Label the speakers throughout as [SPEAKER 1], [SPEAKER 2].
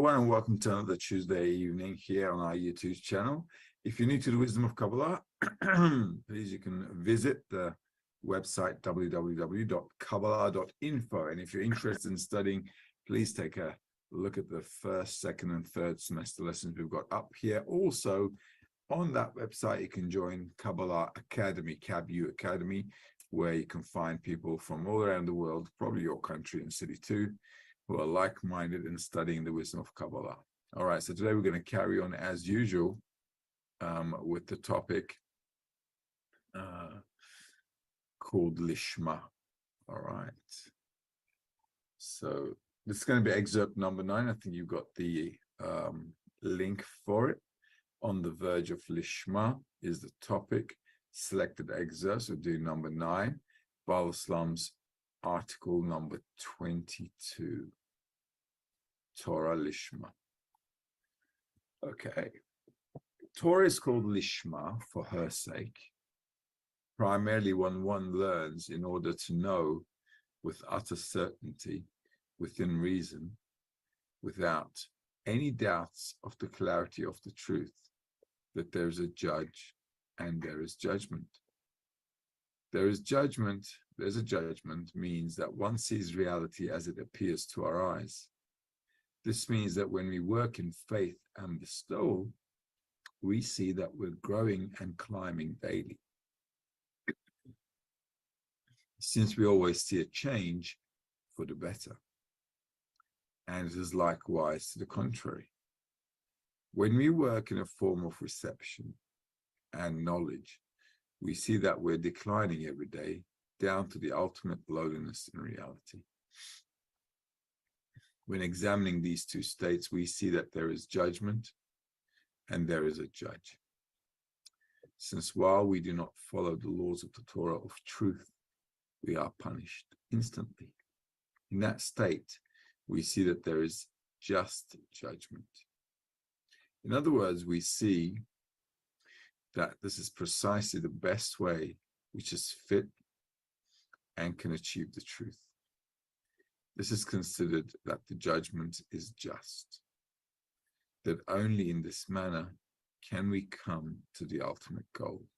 [SPEAKER 1] everyone, and welcome to another Tuesday evening here on our YouTube channel. If you're new to the Wisdom of Kabbalah, please, you can visit the website www.kabbalah.info. And if you're interested in studying, please take a look at the first, second, and third semester lessons we've got up here. Also, on that website, you can join Kabbalah Academy, KABU Academy, where you can find people from all around the world, probably your country and city too, who are like-minded in studying the wisdom of Kabbalah. All right, so today we're going to carry on as usual with the topic called Lishma. All right. So this is going to be excerpt number 9. I think you've got the link for it. On the verge of Lishma is the topic. Selected excerpts, so do number 9. Baal Islam's article number 22. Torah Lishma. Okay. Torah is called Lishma for her sake, primarily when one learns in order to know with utter certainty, within reason, without any doubts of the clarity of the truth, that there is a judge and there is judgment. There is judgment, there's a judgment, means that one sees reality as it appears to our eyes. This means that when we work in faith and bestowal, we see that we're growing and climbing daily. Since we always see a change for the better. And it is likewise to the contrary. When we work in a form of reception and knowledge, we see that we're declining every day down to the ultimate lowliness in reality. When examining these two states, we see that there is judgment and there is a judge. Since while we do not follow the laws of the Torah of truth, we are punished instantly. In that state, we see that there is just judgment. In other words, we see that this is precisely the best way which is fit and can achieve the truth. This is considered that the judgment is just, that only in this manner can we come to the ultimate goal.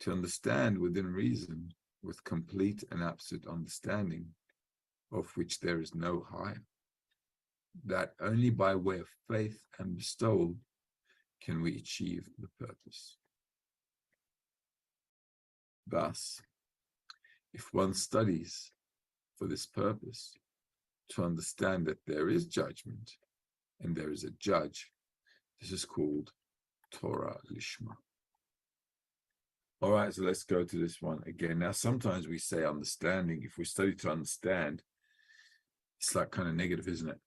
[SPEAKER 1] To understand within reason, with complete and absolute understanding, of which there is no higher, that only by way of faith and bestowal can we achieve the purpose. Thus, if one studies for this purpose, to understand that there is judgment and there is a judge, this is called Torah Lishma. All right, so let's go to this one again. Now, sometimes we say understanding. If we study to understand, it's like kind of negative, isn't it?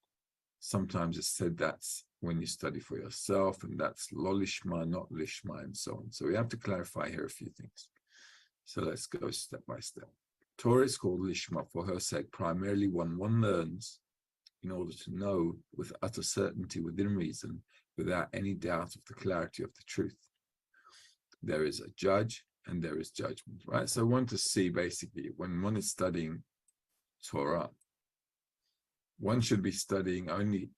[SPEAKER 1] Sometimes it's said that's when you study for yourself, and that's lo lishma, not lishma, and so on. So we have to clarify here a few things. So let's go step by step. Torah is called Lishma for her sake, primarily when one learns in order to know with utter certainty within reason, without any doubt of the clarity of the truth. There is a judge and there is judgment, right? So I want to see basically when one is studying Torah, one should be studying only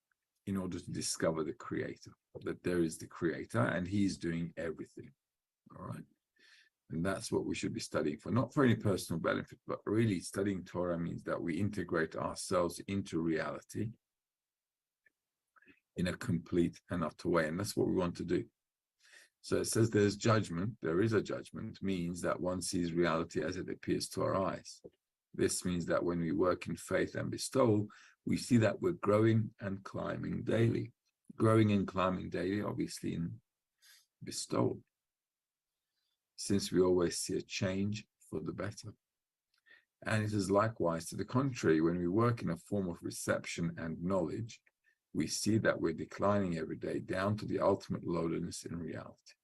[SPEAKER 1] in order to discover the Creator, that there is the Creator and He's doing everything, all right? And that's what we should be studying for, not for any personal benefit, but really studying Torah means that we integrate ourselves into reality in a complete and utter way. And that's what we want to do. So it says there's judgment, there is a judgment, means that one sees reality as it appears to our eyes. This means that when we work in faith and bestowal, we see that we're growing and climbing daily. Growing and climbing daily, obviously, in bestowal. Since we always see a change for the better. And it is likewise to the contrary. When we work in a form of reception and knowledge, we see that we're declining every day down to the ultimate lowliness in reality.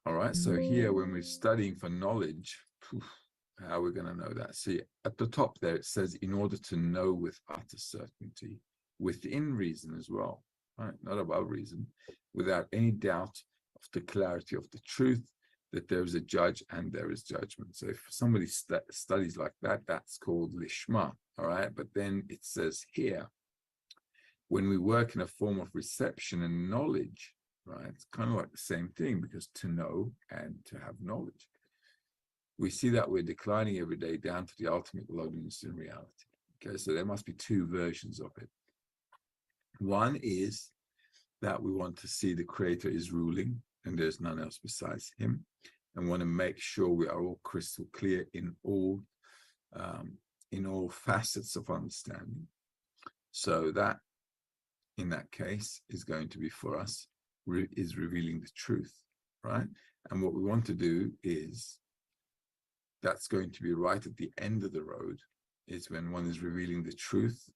[SPEAKER 1] All right, so here when we're studying for knowledge, how are we going to know that? See, at the top there it says, in order to know with utter certainty, within reason as well, right? Not above reason, without any doubt of the clarity of the truth, that there is a judge and there is judgment. So if somebody studies like that, that's called Lishma, all right? But then it says here, when we work in a form of reception and knowledge, right, it's kind of like the same thing, because to know and to have knowledge, we see that we're declining every day down to the ultimate loneliness in reality. Okay, so there must be two versions of it. One is that we want to see the Creator is ruling and there's none else besides him, and want to make sure we are all crystal clear in all facets of understanding. So that, in that case, is going to be for us, is revealing the truth, right? And what we want to do is, that's going to be right at the end of the road, is when one is revealing the truth,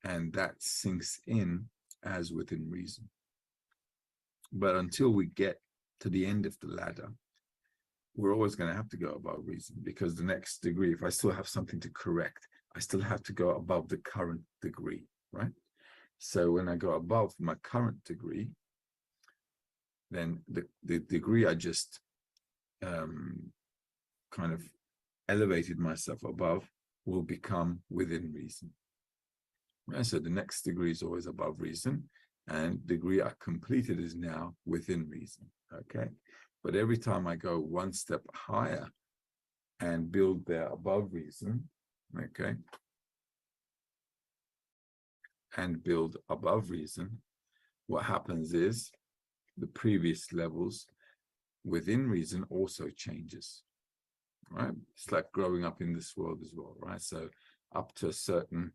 [SPEAKER 1] and that sinks in as within reason. But until we get to the end of the ladder, we're always going to have to go above reason, because the next degree, if I still have something to correct, I still have to go above the current degree, right? So when I go above my current degree, then the degree I just kind of elevated myself above will become within reason. Right? So the next degree is always above reason, and degree I completed is now within reason. Okay, but every time I go one step higher and build there above reason, okay, and build above reason, what happens is the previous levels within reason also changes, right? It's like growing up in this world as well, right? So up to a certain,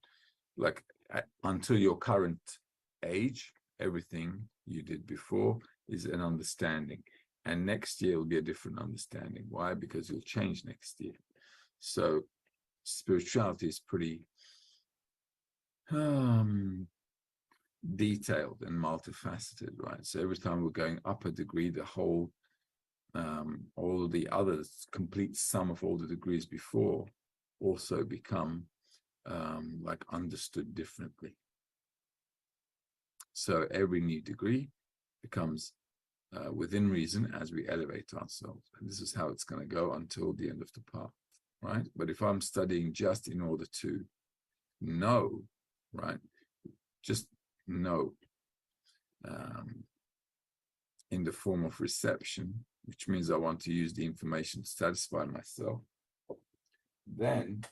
[SPEAKER 1] like until your current age, everything you did before is an understanding, and next year will be a different understanding. Why? Because you'll change next year. So spirituality is pretty detailed and multifaceted, right? So every time we're going up a degree, the whole all of the others, complete sum of all the degrees before, also become like understood differently. So every new degree becomes within reason as we elevate ourselves. And this is how it's going to go until the end of the path, right? But if I'm studying just in order to know, right, just know in the form of reception, which means I want to use the information to satisfy myself, then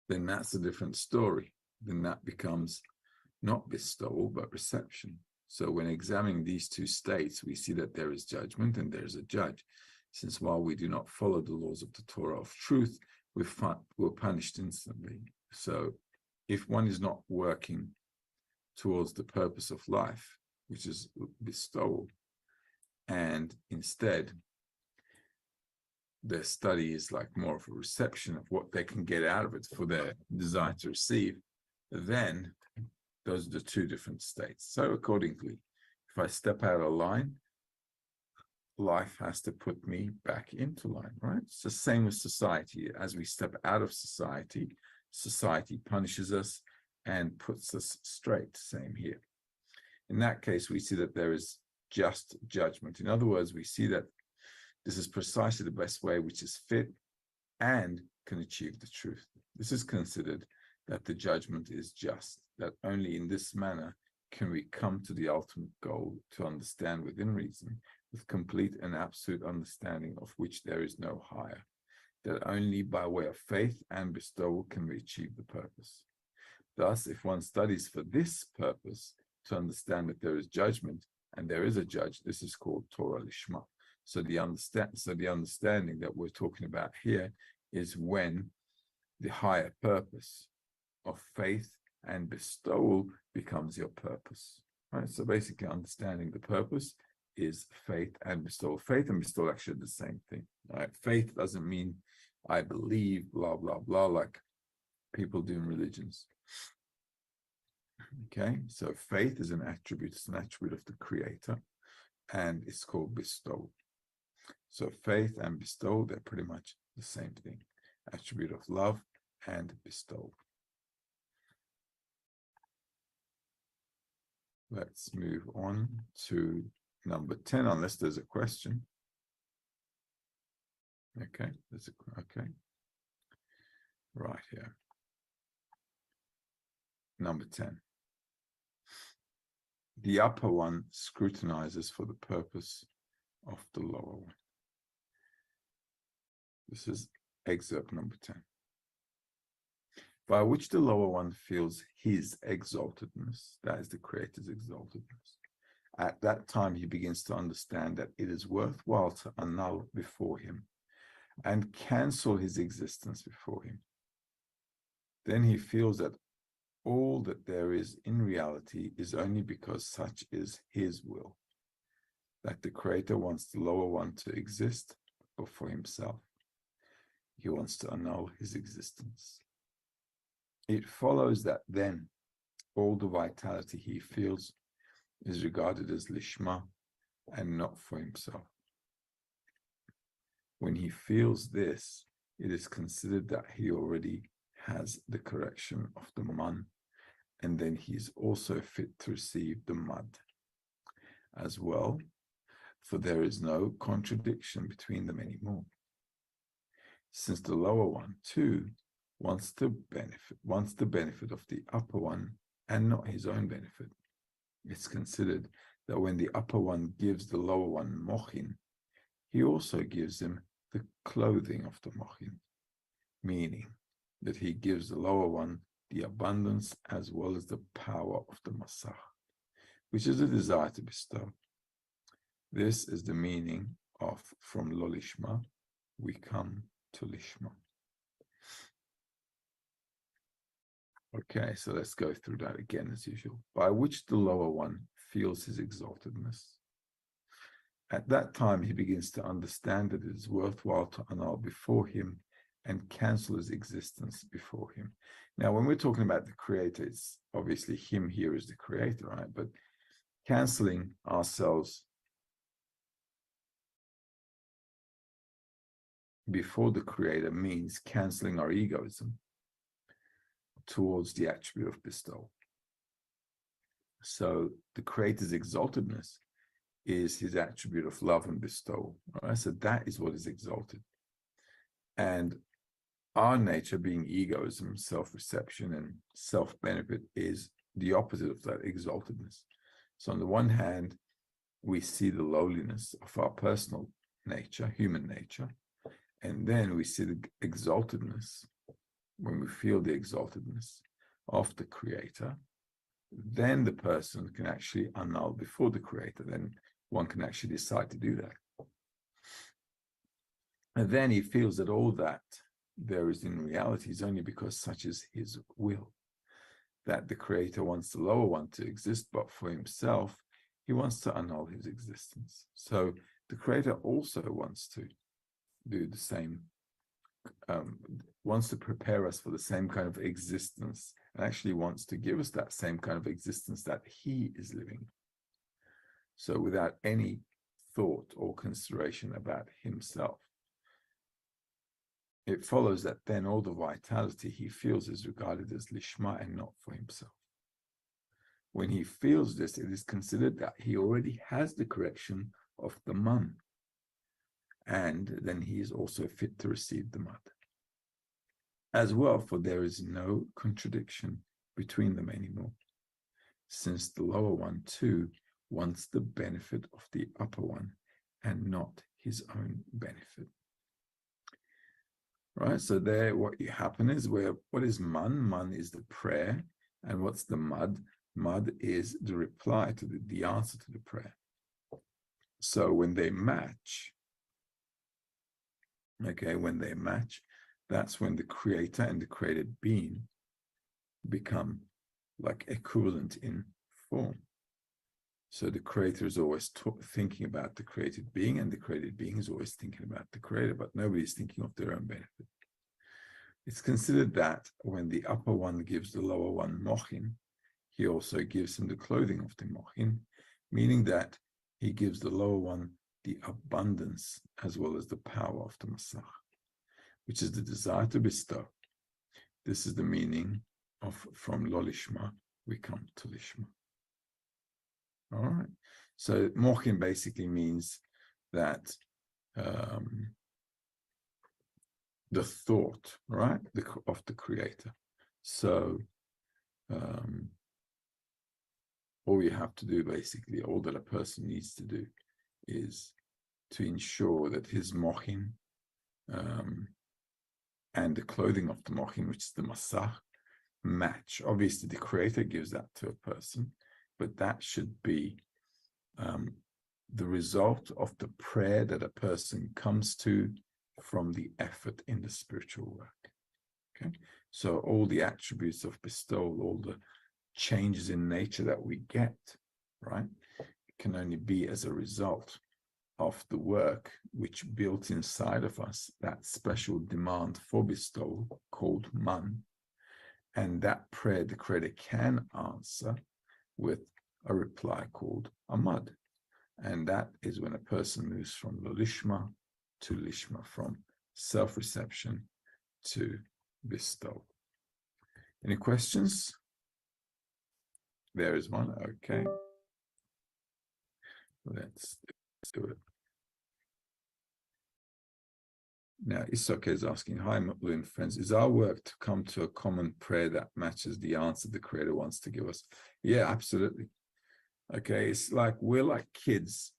[SPEAKER 1] that's a different story. Then that becomes not bestowal, but reception. So when examining these two states, we see that there is judgment and there is a judge. Since while we do not follow the laws of the Torah of truth, we're punished instantly. So if one is not working towards the purpose of life, which is bestowal, and instead their study is like more of a reception of what they can get out of it for their desire to receive, then those are the two different states. So accordingly, if I step out of line, life has to put me back into line, right? It's the same with society. As we step out of society, society punishes us and puts us straight. Same here. In that case, we see that there is just judgment. In other words, we see that this is precisely the best way, which is fit and can achieve the truth. This is considered that the judgment is just, that only in this manner can we come to the ultimate goal, to understand within reason, with complete and absolute understanding of which there is no higher, that only by way of faith and bestowal can we achieve the purpose. Thus, if one studies for this purpose, to understand that there is judgment and there is a judge, this is called Torah Lishma. So the understanding that we're talking about here is when the higher purpose of faith and bestowal becomes your purpose, right? So basically understanding the purpose is faith and bestowal. Faith and bestowal actually are the same thing, right? Faith doesn't mean I believe, blah, blah, blah, like people do in religions. Okay, so faith is an attribute, it's an attribute of the Creator, and it's called bestowal. So faith and bestowal, they're pretty much the same thing, attribute of love and bestowal. Let's move on to number 10, unless there's a question. Okay, okay. Right here. number 10. The upper one scrutinizes for the purpose of the lower one. This is excerpt number 10. By which the lower one feels his exaltedness, that is the Creator's exaltedness. At that time, he begins to understand that it is worthwhile to annul before him and cancel his existence before him. Then he feels that all that there is in reality is only because such is his will, that the Creator wants the lower one to exist, but for himself. He wants to annul his existence. It follows that then all the vitality he feels is regarded as Lishma and not for himself. When he feels this, it is considered that he already has the correction of the man, and then he is also fit to receive the mad as well, for there is no contradiction between them anymore. Since the lower one too wants the benefit of the upper one and not his own benefit, it's considered that when the upper one gives the lower one mochin, he also gives him the clothing of the mochin, meaning that he gives the lower one the abundance as well as the power of the masach, which is a desire to bestow. This is the meaning of from lo lishma, we come to Lishma. Okay, so let's go through that again as usual. By which the lower one feels his exaltedness. At that time, he begins to understand that it is worthwhile to annul before him and cancel his existence before him. Now, when we're talking about the Creator, it's obviously him here is the Creator, right? But canceling ourselves before the Creator means canceling our egoism towards the attribute of bestowal. So the Creator's exaltedness is his attribute of love and bestowal. Right? So that is what is exalted. And our nature, being egoism, self-reception, and self-benefit, is the opposite of that exaltedness. So on the one hand, we see the lowliness of our personal nature, human nature, and then we see the exaltedness. When we feel the exaltedness of the Creator, then the person can actually annul before the Creator. Then one can actually decide to do that. And then he feels that all that there is in reality is only because such is his will, that the Creator wants the lower one to exist, but for himself, he wants to annul his existence. So the Creator also wants to do the same, wants to prepare us for the same kind of existence, and actually wants to give us that same kind of existence that he is living. So without any thought or consideration about himself. It follows that then all the vitality he feels is regarded as Lishma and not for himself. When he feels this, it is considered that he already has the correction of the man, and then he is also fit to receive the mad as well, for there is no contradiction between them anymore, since the lower one too wants the benefit of the upper one and not his own benefit. Right, so there what happen is what is man? Man is the prayer, and what's the mud? Mud is the reply to the answer to the prayer. So when they match, okay, when they match, that's when the Creator and the created being become like equivalent in form. So the Creator is always thinking about the created being, and the created being is always thinking about the Creator, but nobody's thinking of their own benefit. It's considered that when the upper one gives the lower one mochin, he also gives him the clothing of the mochin, meaning that he gives the lower one the abundance as well as the power of the masach, which is the desire to bestow. This is the meaning of from lo lishma, we come to Lishma. All right. So mochin basically means that the thought, right, of the Creator. So all you have to do, basically, all that a person needs to do is to ensure that his mochin and the clothing of the mochin, which is the masach, match. Obviously, the creator gives that to a person, but that should be the result of the prayer that a person comes to from the effort in the spiritual work. Okay, so all the attributes of bestowal, all the changes in nature that we get, right, can only be as a result of the work which built inside of us that special demand for bestowal called man. And that prayer the creator can answer with a reply called amad. And that is when a person moves from Lishma to Lishma, from self-reception to bestowal. Any questions? There is one. Okay. Let's do it. Now, Isoke is asking, hi, Mutlu and friends, is our work to come to a common prayer that matches the answer the creator wants to give us? Yeah, absolutely. Okay, it's like we're like kids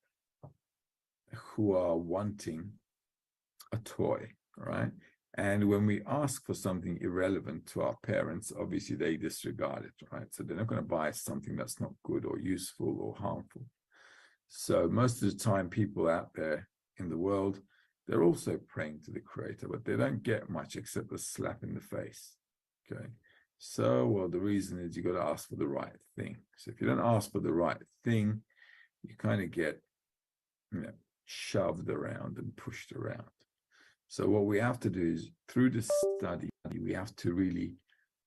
[SPEAKER 1] who are wanting a toy, right? And when we ask for something irrelevant to our parents, obviously they disregard it, right? So they're not going to buy something that's not good or useful or harmful. So most of the time, people out there in the world, they're also praying to the creator, but they don't get much except a slap in the face, okay? So, well, the reason is you got to ask for the right thing. So if you don't ask for the right thing, you kind of get, shoved around and pushed around. So what we have to do is, through the study, we have to really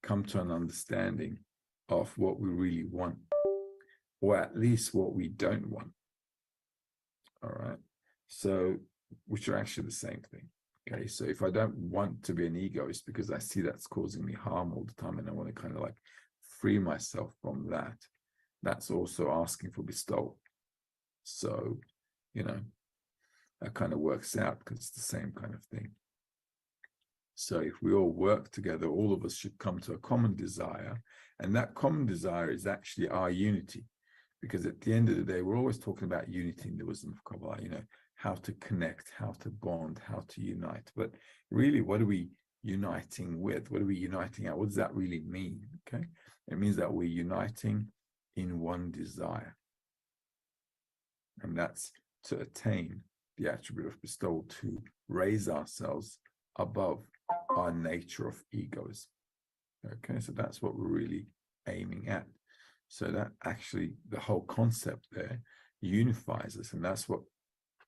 [SPEAKER 1] come to an understanding of what we really want, or at least what we don't want. All right. So, which are actually the same thing. Okay. So if I don't want to be an egoist because I see that's causing me harm all the time and I want to kind of like free myself from that, that's also asking for bestowal. So, that kind of works out because it's the same kind of thing. So if we all work together, all of us should come to a common desire. And that common desire is actually our unity. Because at the end of the day, we're always talking about unity in the wisdom of Kabbalah, how to connect, how to bond, how to unite. But really, what are we uniting with? What are we uniting at? What does that really mean? Okay. It means that we're uniting in one desire. And that's to attain the attribute of bestowal, to raise ourselves above our nature of egoism. Okay, so that's what we're really aiming at. So that actually, the whole concept there unifies us, and that's what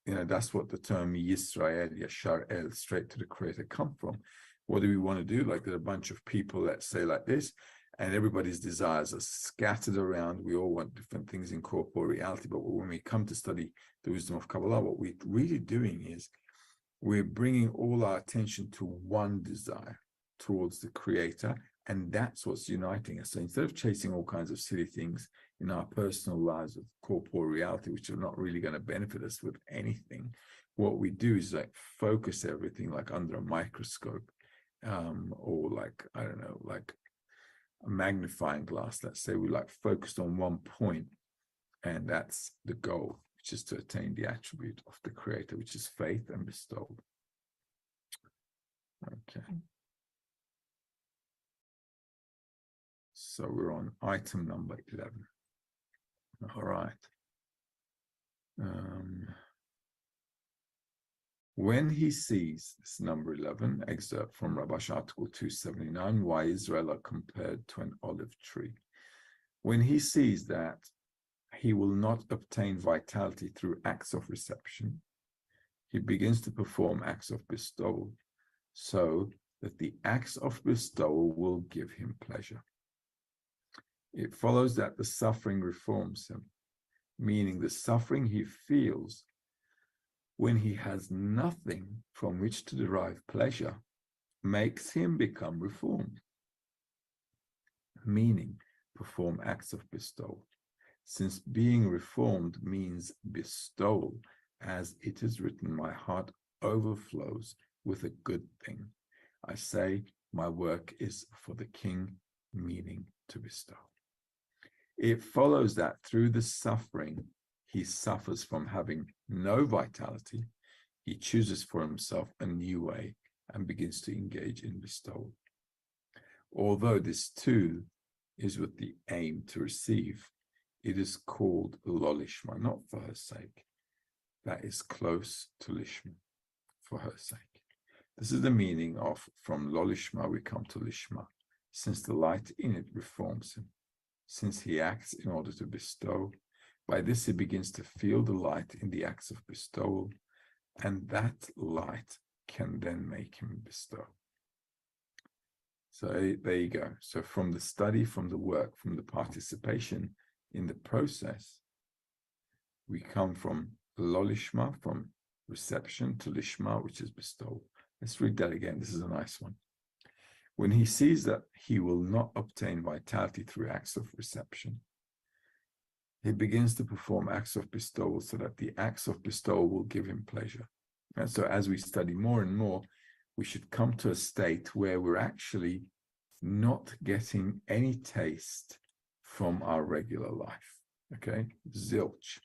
[SPEAKER 1] the term Yisrael, Yashar El, straight to the creator, come from. What do we want to do? Like, there are a bunch of people that say like this, and everybody's desires are scattered around. We all want different things in corporeal reality, but when we come to study the wisdom of Kabbalah, what we're really doing is we're bringing all our attention to one desire towards the creator, and that's what's uniting us. So instead of chasing all kinds of silly things in our personal lives of corporeal reality, which are not really going to benefit us with anything, what we do is like focus everything like under a microscope, or like, I don't know, like a magnifying glass. Let's say we like focused on one point, and that's the goal, which is to attain the attribute of the creator, which is faith and bestowal. Okay. So we're on item number 11. All right. When he sees, this number 11, excerpt from Rabash article 279, why Israel are compared to an olive tree. When he sees that he will not obtain vitality through acts of reception, he begins to perform acts of bestowal, so that the acts of bestowal will give him pleasure. It follows that the suffering reforms him, meaning the suffering he feels when he has nothing from which to derive pleasure makes him become reformed, meaning perform acts of bestowal. Since being reformed means bestowal, as it is written, my heart overflows with a good thing. I say, my work is for the king, meaning to bestow. It follows that through the suffering he suffers from having no vitality, he chooses for himself a new way and begins to engage in bestowal. Although this too is with the aim to receive, it is called Lishma, not for her sake. That is close to Lishma, for her sake. This is the meaning of from Lishma we come to Lishma, since the light in it reforms him. Since he acts in order to bestow, by this he begins to feel the light in the acts of bestowal, and that light can then make him bestow. So there you go. So from the study, from the work, from the participation in the process, we come from Lishma, from reception, to Lishma, which is bestowal. Let's read that again. This is a nice one. When he sees that he will not obtain vitality through acts of reception, he begins to perform acts of bestowal so that the acts of bestowal will give him pleasure. And so as we study more and more, we should come to a state where we're actually not getting any taste from our regular life. Okay? Zilch.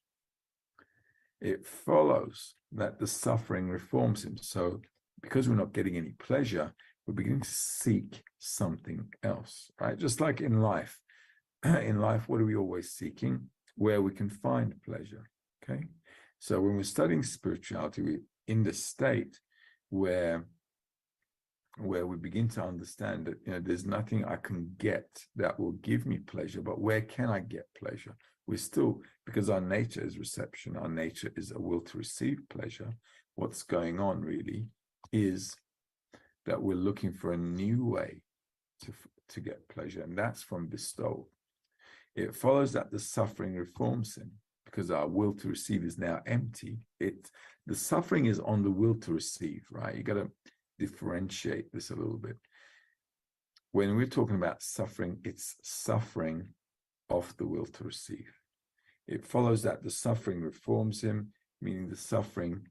[SPEAKER 1] It follows that the suffering reforms him. So because we're not getting any pleasure, we're beginning to seek something else, right? Just like in life. In life, what are we always seeking? Where we can find pleasure, okay? So when we're studying spirituality, we're in the state where we begin to understand that, you know, there's nothing I can get that will give me pleasure, but where can I get pleasure? We're still, because our nature is reception, our nature is a will to receive pleasure. What's going on really is that we're looking for a new way to get pleasure, and that's from bestowal. It follows that the suffering reforms him because our will to receive is now empty. The suffering is on the will to receive, right? You got to differentiate this a little bit. When we're talking about suffering, it's suffering of the will to receive. It follows that the suffering reforms him, meaning the suffering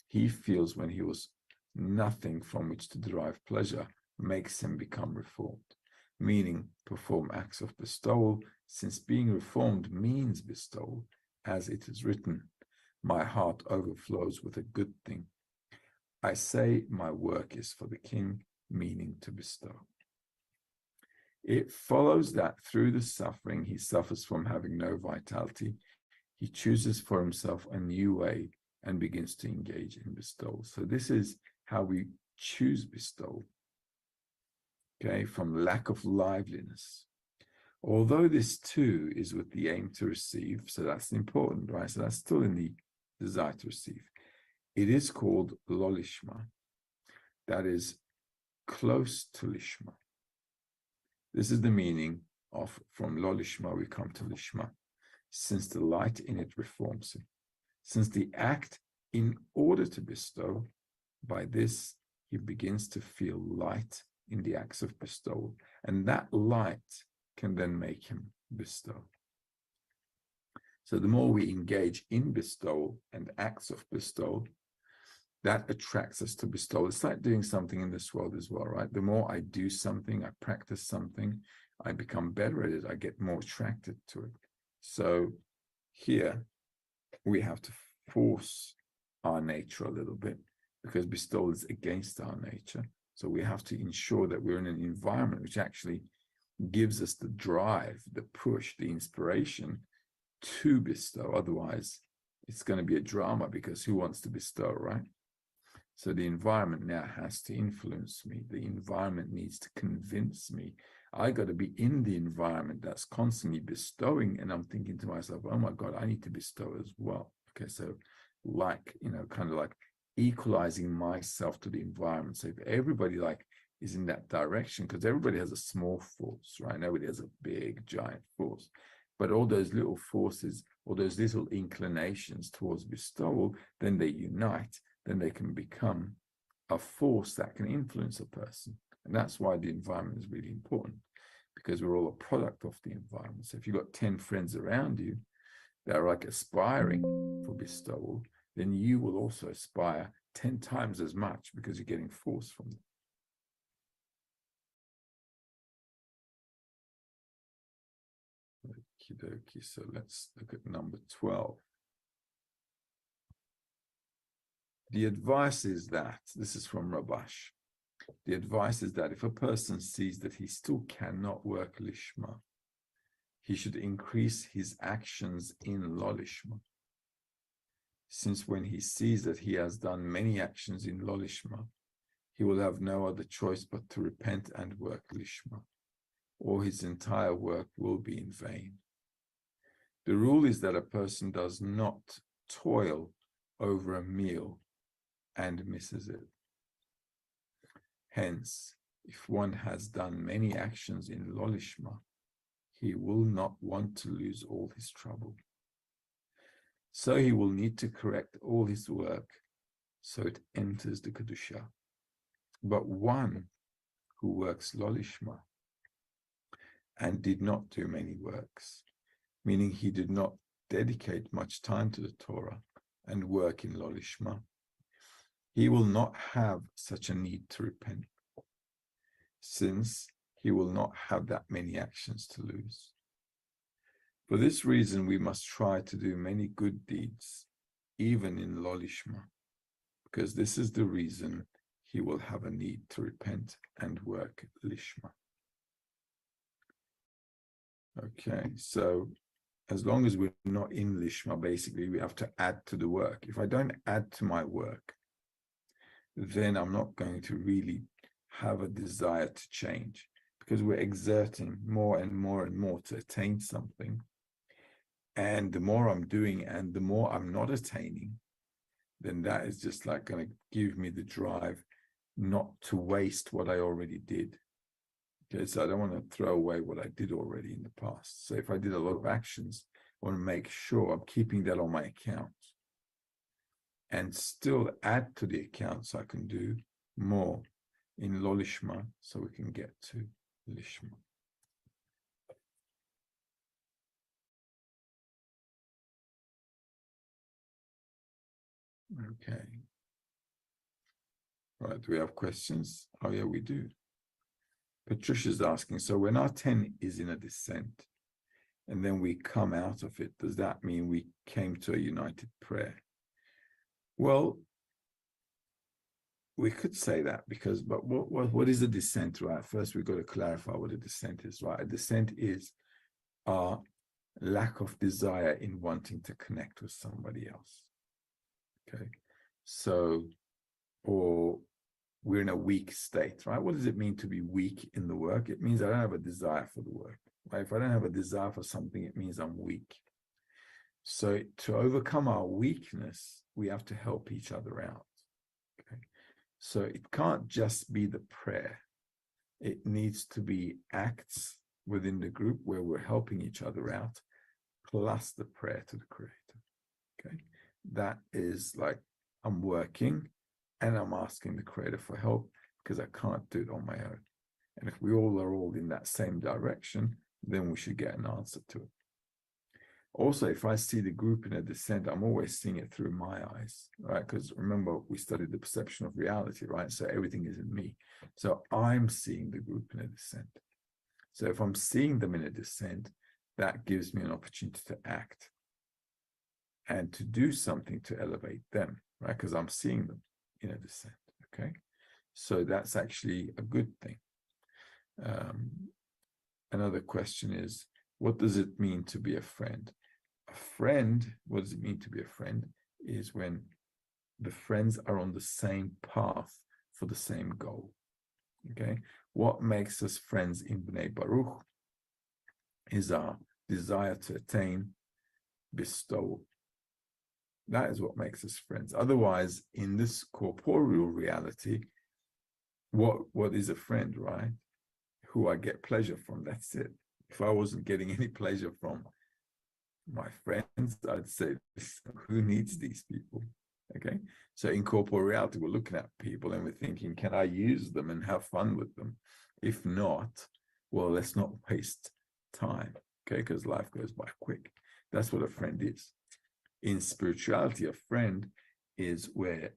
[SPEAKER 1] he feels when he was nothing from which to derive pleasure makes him become reformed, meaning perform acts of bestowal, since being reformed means bestowal, as it is written, my heart overflows with a good thing. I say my work is for the king, meaning to bestow. It follows that through the suffering he suffers from having no vitality, he chooses for himself a new way and begins to engage in bestowal. So this is how we choose bestowal, okay, from lack of liveliness. Although this too is with the aim to receive, so that's important, right? So that's still in the desire to receive. It is called Lishma, that is close to Lishma. This is the meaning of from Lishma we come to Lishma, since the light in it reforms him. Since the act in order to bestow, by this he begins to feel light in the acts of bestowal, and that light can then make him bestow. So the more we engage in bestowal and acts of bestowal, that attracts us to bestowal. It's like doing something in this world as well, right? The more I do something, I practice something, I become better at it, I get more attracted to it. So here we have to force our nature a little bit because bestowal is against our nature. So we have to ensure that we're in an environment which actually gives us the drive, the push, the inspiration to bestow. Otherwise, it's going to be a drama because who wants to bestow, right? So the environment now has to influence me. The environment needs to convince me. I got to be in the environment that's constantly bestowing, and I'm thinking to myself, oh my God, I need to bestow as well. Okay, so like, you know, kind of like equalizing myself to the environment. So if everybody like is in that direction, because everybody has a small force, right? Nobody has a big, giant force. But all those little forces, all those little inclinations towards bestowal, then they unite, then they can become a force that can influence a person. And that's why the environment is really important, because we're all a product of the environment. So if you've got 10 friends around you that are like aspiring for bestowal, then you will also aspire 10 times as much because you're getting force from them. Okie dokie. So let's look at number 12. The advice is that, this is from Rabash, the advice is that if a person sees that he still cannot work Lishma, he should increase his actions in Lo Lishma. Since when he sees that he has done many actions in Lo Lishma, he will have no other choice but to repent and work Lishma, or his entire work will be in vain. The rule is that a person does not toil over a meal and misses it. Hence, if one has done many actions in Lo Lishma, he will not want to lose all his trouble. So he will need to correct all his work so it enters the Kedusha. But one who works Lo Lishma and did not do many works, meaning he did not dedicate much time to the Torah and work in Lo Lishma, he will not have such a need to repent, since he will not have that many actions to lose. For this reason, we must try to do many good deeds, even in Lo Lishma, because this is the reason he will have a need to repent and work Lishma. Okay, so as long as we're not in Lishma, basically, we have to add to the work. If I don't add to my work, then I'm not going to really have a desire to change, because we're exerting more and more and more to attain something. And the more I'm doing and the more I'm not attaining, then that is just like going to give me the drive not to waste what I already did. Okay, so I don't want to throw away what I did already in the past. So if I did a lot of actions, I want to make sure I'm keeping that on my account and still add to the account so I can do more in Lo Lishma, so we can get to Lishma. Okay. Right, do we have questions? Oh yeah, we do. Patricia's asking, so when our 10 is in a descent and then we come out of it, does that mean we came to a united prayer? Well, we could say that, because, but what is a descent, right? First, we've got to clarify what a descent is, right? A descent is our lack of desire in wanting to connect with somebody else. Okay, so, or we're in a weak state, right? What does it mean to be weak in the work? It means I don't have a desire for the work, right? If I don't have a desire for something, it means I'm weak. So to overcome our weakness, we have to help each other out. Okay, so it can't just be the prayer. It needs to be acts within the group where we're helping each other out, plus the prayer to the Creator. Okay, that is like, I'm working and I'm asking the Creator for help because I can't do it on my own. And if we all are all in that same direction, then we should get an answer to it. Also, if I see the group in a descent, I'm always seeing it through my eyes, right? Because remember, we studied the perception of reality, right? So everything is in me. So I'm seeing the group in a descent. So if I'm seeing them in a descent, that gives me an opportunity to act and to do something to elevate them, right? Because I'm seeing them in a descent, okay? So that's actually a good thing. Another question is, what does it mean to be a friend? A friend, what does it mean to be a friend? Is when the friends are on the same path for the same goal. Okay, what makes us friends in Bnei Baruch is our desire to attain bestowal. That is what makes us friends. Otherwise, in this corporeal reality, what is a friend, right? Who I get pleasure from, that's it. If I wasn't getting any pleasure from my friends, I'd say, who needs these people? Okay, so in corporeal reality, we're looking at people and we're thinking, can I use them and have fun with them? If not, well, let's not waste time, okay, because life goes by quick. That's what a friend is. In spirituality, a friend is where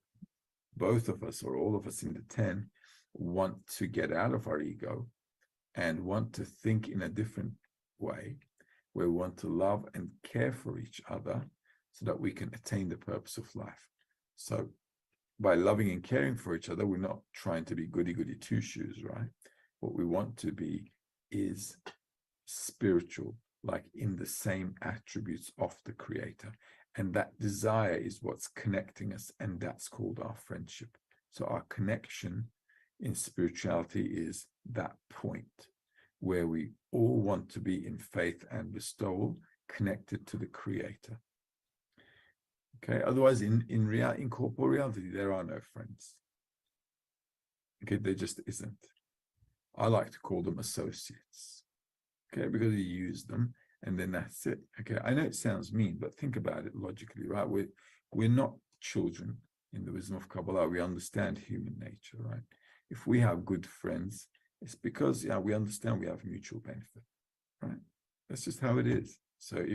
[SPEAKER 1] both of us, or all of us in the 10, want to get out of our ego and want to think in a different way where we want to love and care for each other so that we can attain the purpose of life. So by loving and caring for each other, we're not trying to be goody-goody two-shoes, right? What we want to be is spiritual, like in the same attributes of the Creator. And that desire is what's connecting us, and that's called our friendship. So our connection in spirituality is that point where we all want to be in faith and bestowal, connected to the Creator. Okay, otherwise in corporeal reality, there are no friends. Okay, there just isn't. I like to call them associates. Okay, because you use them and then that's it. Okay, I know it sounds mean, but think about it logically, right? We're not children in the wisdom of Kabbalah. We understand human nature, right? If we have good friends, it's because we understand we have mutual benefit, right? That's just how it is. So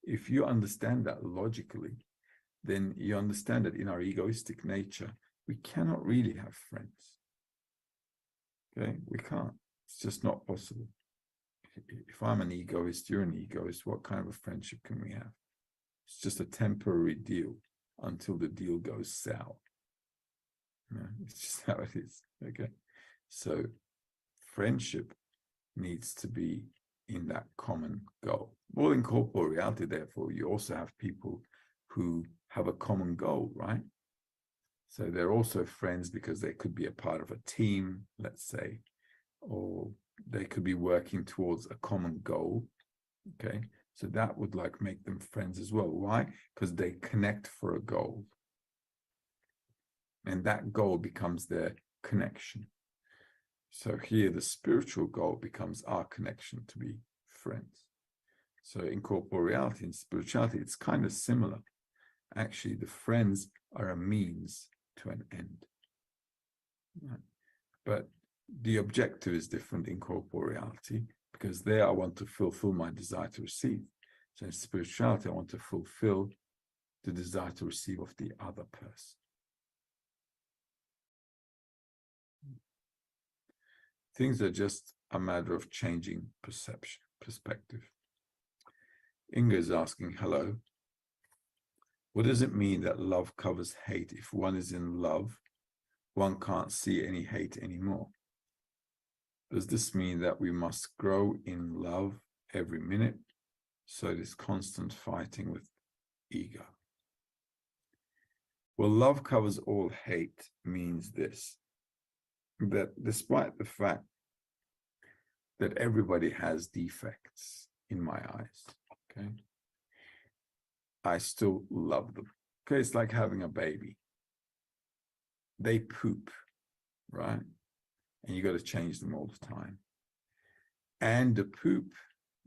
[SPEAKER 1] if you understand that logically, then you understand that in our egoistic nature, we cannot really have friends. Okay, we can't. It's just not possible. If I'm an egoist, you're an egoist, what kind of a friendship can we have? It's just a temporary deal until the deal goes sour. It's just how it is. Okay, so friendship needs to be in that common goal. Well, in corporeal reality, therefore, you also have people who have a common goal, right? So they're also friends because they could be a part of a team, let's say, or they could be working towards a common goal. Okay, so that would like make them friends as well. Why? Because they connect for a goal, and that goal becomes their connection. So here the spiritual goal becomes our connection to be friends. So in corporeality and spirituality, it's kind of similar. Actually, the friends are a means to an end. Right? But the objective is different in corporeality, because there I want to fulfill my desire to receive. So in spirituality, I want to fulfill the desire to receive of the other person. Things are just a matter of changing perspective. Inga is asking, hello, what does it mean that love covers hate? If one is in love, one can't see any hate anymore. Does this mean that we must grow in love every minute? So this constant fighting with ego. Well, love covers all hate means this, that despite the fact that everybody has defects in my eyes, okay, I still love them. Okay, it's like having a baby. They poop, right? And you got to change them all the time. And the poop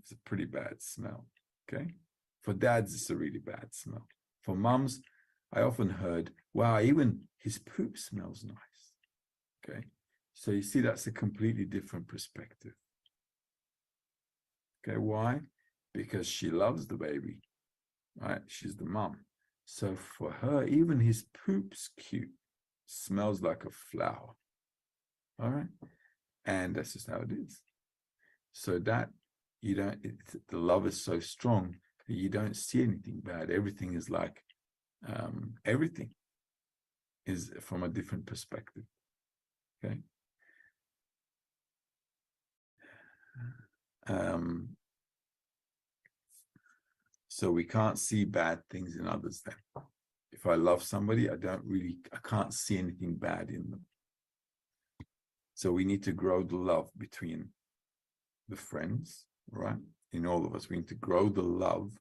[SPEAKER 1] is a pretty bad smell, okay? For dads, it's a really bad smell. For mums, I often heard, wow, even his poop smells nice, okay? So you see, that's a completely different perspective. Okay, why? Because she loves the baby, right? She's the mum. So for her, even his poop's cute, smells like a flower, all right? And that's just how it is. So that you don't, the love is so strong that you don't see anything bad. Everything is like, everything is from a different perspective, okay? So we can't see bad things in others then. If I love somebody, I can't see anything bad in them. So we need to grow the love between the friends, right? In all of us, we need to grow the love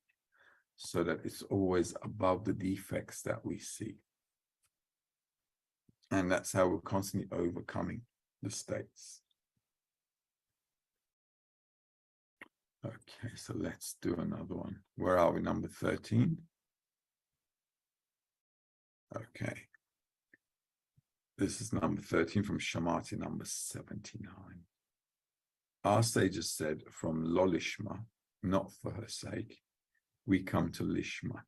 [SPEAKER 1] so that it's always above the defects that we see. And that's how we're constantly overcoming the states. Okay, so let's do another one. Where are we? Number 13? Okay. This is number 13 from Shamati, number 79. Our sages said, from Lishma, not for her sake, we come to Lishma,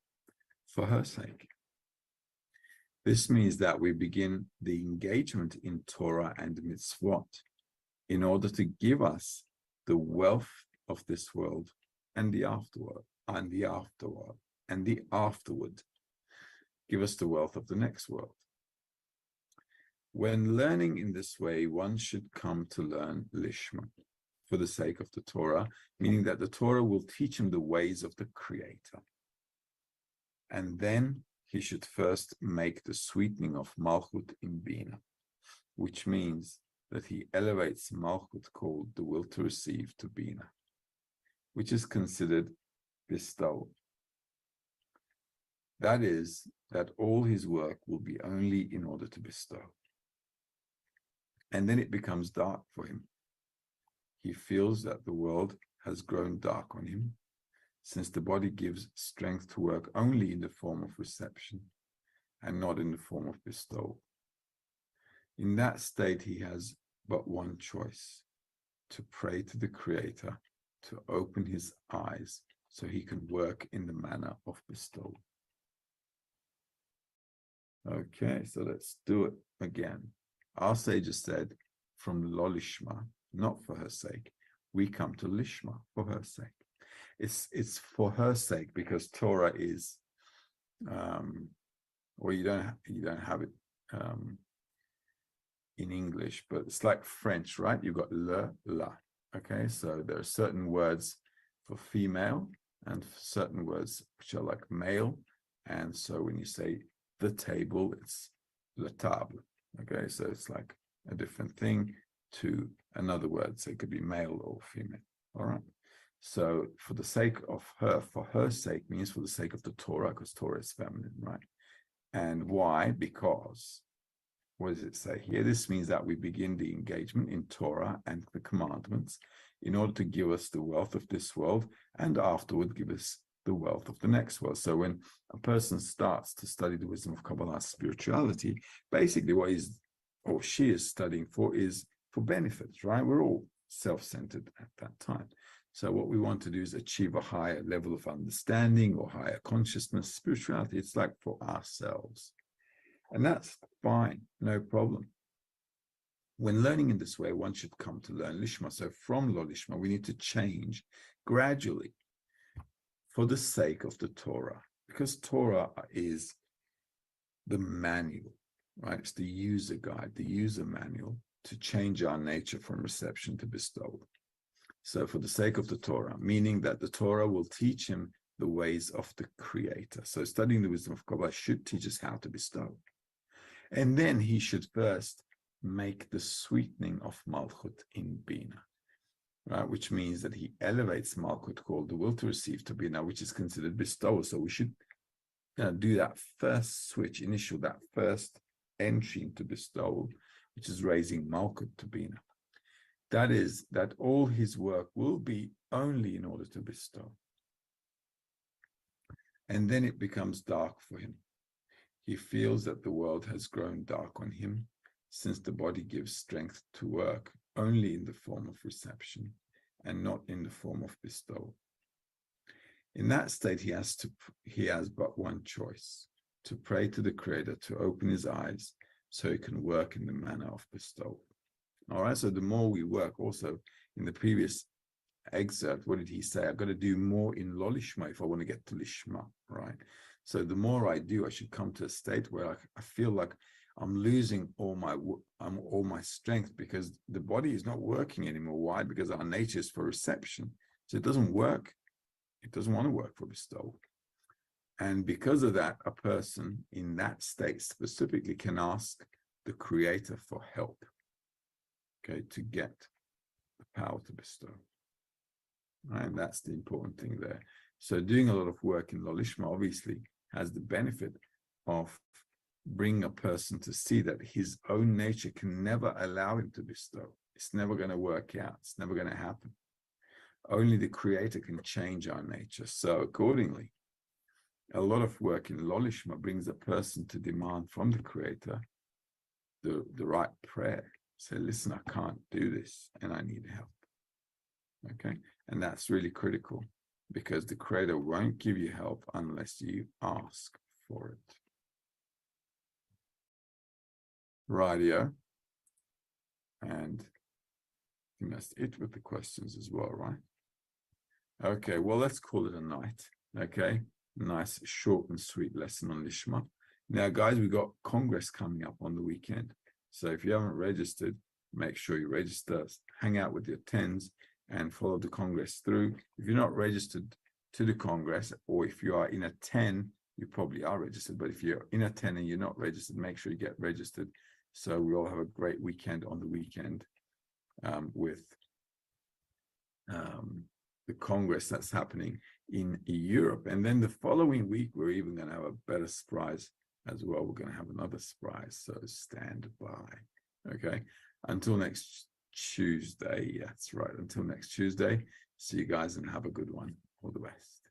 [SPEAKER 1] for her sake. This means that we begin the engagement in Torah and mitzvot in order to give us the wealth of this world and the afterward, and the afterward, and the afterward. Give us the wealth of the next world. When learning in this way, one should come to learn Lishma for the sake of the Torah, meaning that the Torah will teach him the ways of the Creator. And then he should first make the sweetening of Malchut in Bina, which means that he elevates Malchut, called the will to receive, to Bina, which is considered bestowal. That is, that all his work will be only in order to bestow. And then it becomes dark for him. He feels that the world has grown dark on him, since the body gives strength to work only in the form of reception and not in the form of bestowal. In that state, he has but one choice: to pray to the Creator to open his eyes so he can work in the manner of bestowal. Okay, so let's do it again. Our sages said, from Lo Lishma, not for her sake, we come to Lishma for her sake. It's for her sake, because Torah is, well, you don't have it in English, but it's like French, right? You've got le, la. Okay, so there are certain words for female and certain words which are like male. And so when you say the table, it's le table. Okay, so it's like a different thing to another word. So it could be male or female. All right. So for the sake of her, for her sake means for the sake of the Torah, because Torah is feminine, right? And why? Because, what does it say here? This means that we begin the engagement in Torah and the commandments in order to give us the wealth of this world, and afterward give us the wealth of the next world. So when a person starts to study the wisdom of Kabbalah spirituality, basically what he's or she is studying for is for benefits, right? We're all self-centered at that time. So what we want to do is achieve a higher level of understanding or higher consciousness. Spirituality, it's like for ourselves. And that's fine, no problem. When learning in this way, one should come to learn Lishma. So from Lo Lishma, we need to change gradually for the sake of the Torah, because Torah is the manual, right? It's the user guide, the user manual to change our nature from reception to bestowal. So for the sake of the Torah, meaning that the Torah will teach him the ways of the Creator. So studying the wisdom of Kabbalah should teach us how to bestow. And then he should first make the sweetening of Malchut in Bina, right? Which means that he elevates Malchut, called the will to receive, to Bina, which is considered bestowal. So we should do that first switch, that first entry into bestowal, which is raising Malchut to Bina. That is, that all his work will be only in order to bestow. And then it becomes dark for him. He feels that the world has grown dark on him, since the body gives strength to work only in the form of reception and not in the form of bestowal. In that state, he has but one choice: to pray to the Creator to open his eyes so he can work in the manner of bestowal. All right, so the more we work, also in the previous excerpt, what did he say? I've got to do more in Lo Lishma if I want to get to Lishma, right? So the more I do, I should come to a state where I feel like I'm losing all my strength, because the body is not working anymore. Why? Because our nature is for reception. So it doesn't work. It doesn't want to work for bestowal. And because of that, a person in that state specifically can ask the Creator for help, okay, to get the power to bestow. And that's the important thing there. So doing a lot of work in Lo Lishma obviously has the benefit of bringing a person to see that his own nature can never allow him to bestow. It's never going to work out. It's never going to happen. Only the Creator can change our nature. So accordingly, a lot of work in Lo Lishma brings a person to demand from the Creator the right prayer. Say, listen, I can't do this and I need help. Okay? And that's really critical, because the Creator won't give you help unless you ask for it. Rightio. And I think that's it with the questions as well, right? Okay, well, let's call it a night. Okay, nice, short and sweet lesson on Lishma. Now, guys, we've got Congress coming up on the weekend. So if you haven't registered, make sure you register, hang out with your tens, and follow the Congress through. If you're not registered to the Congress, or if you are in a 10, you probably are registered, but if you're in a 10 and you're not registered, make sure you get registered. So we all have a great weekend on the weekend with the Congress that's happening in Europe. And then the following week, we're even going to have a better surprise as well. We're going to have another surprise, so stand by. Okay, until next Tuesday. That's right, until next Tuesday. See you guys and have a good one. All the best.